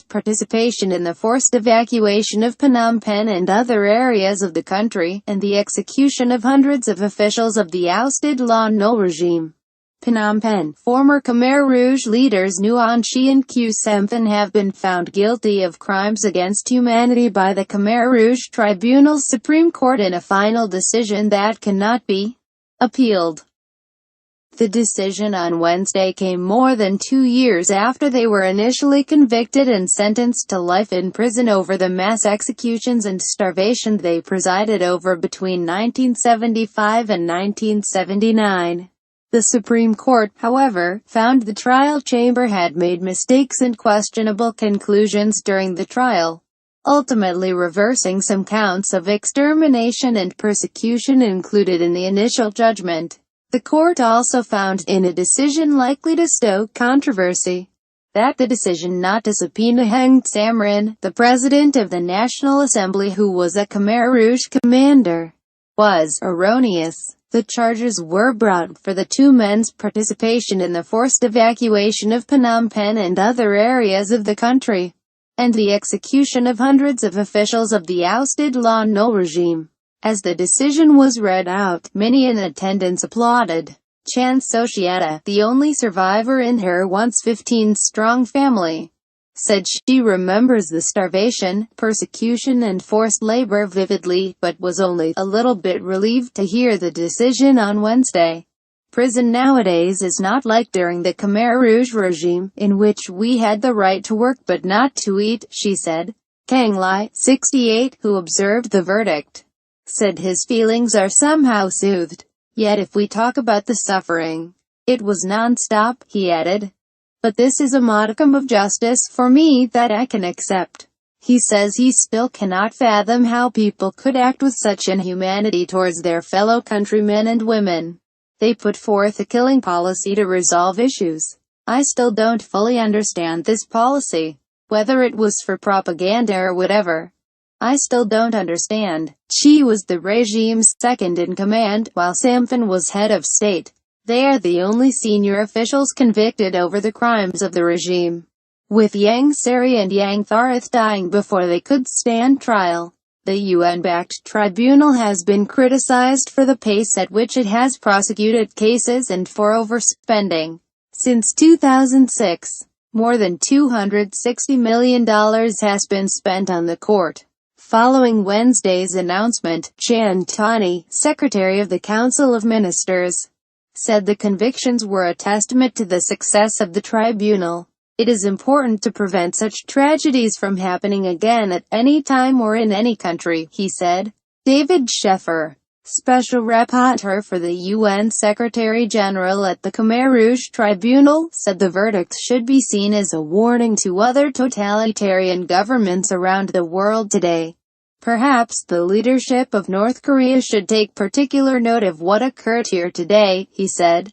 participation in the forced evacuation of Phnom Penh and other areas of the country, and the execution of hundreds of officials of the ousted Lon Nol regime. Phnom Penh, former Khmer Rouge leaders Nguyen Chi and Khieu Samphan have been found guilty of crimes against humanity by the Khmer Rouge Tribunal's Supreme Court in a final decision that cannot be appealed. The decision on Wednesday came more than 2 years after they were initially convicted and sentenced to life in prison over the mass executions and starvation they presided over between 1975 and 1979. The Supreme Court, however, found the trial chamber had made mistakes and questionable conclusions during the trial, ultimately reversing some counts of extermination and persecution included in the initial judgment. The court also found, in a decision likely to stoke controversy, that the decision not to subpoena Heng Samrin, the president of the National Assembly who was a Khmer Rouge commander, was erroneous. The charges were brought for the two men's participation in the forced evacuation of Phnom Penh and other areas of the country, and the execution of hundreds of officials of the ousted Lon Nol regime. As the decision was read out, many in attendance applauded. Chan Sochiata, the only survivor in her once 15-strong family, said she remembers the starvation, persecution and forced labor vividly, but was only a little bit relieved to hear the decision on Wednesday. Prison nowadays is not like during the Khmer Rouge regime, in which we had the right to work but not to eat, she said. Kang Lai, 68, who observed the verdict, said his feelings are somehow soothed. Yet if we talk about the suffering, it was non-stop, he added. But this is a modicum of justice for me that I can accept. He says he still cannot fathom how people could act with such inhumanity towards their fellow countrymen and women. They put forth a killing policy to resolve issues. I still don't fully understand this policy. Whether it was for propaganda or whatever, I still don't understand. She was the regime's second in command, while Samphan was head of state. They are the only senior officials convicted over the crimes of the regime, with Yang Sari and Yang Tharith dying before they could stand trial. The UN-backed tribunal has been criticized for the pace at which it has prosecuted cases and for overspending. Since 2006, more than $260 million has been spent on the court. Following Wednesday's announcement, Chan Tani, Secretary of the Council of Ministers, said the convictions were a testament to the success of the tribunal. It is important to prevent such tragedies from happening again at any time or in any country, he said. David Sheffer, Special Rapporteur for the UN Secretary-General at the Khmer Rouge Tribunal, said the verdict should be seen as a warning to other totalitarian governments around the world today. Perhaps the leadership of North Korea should take particular note of what occurred here today, he said.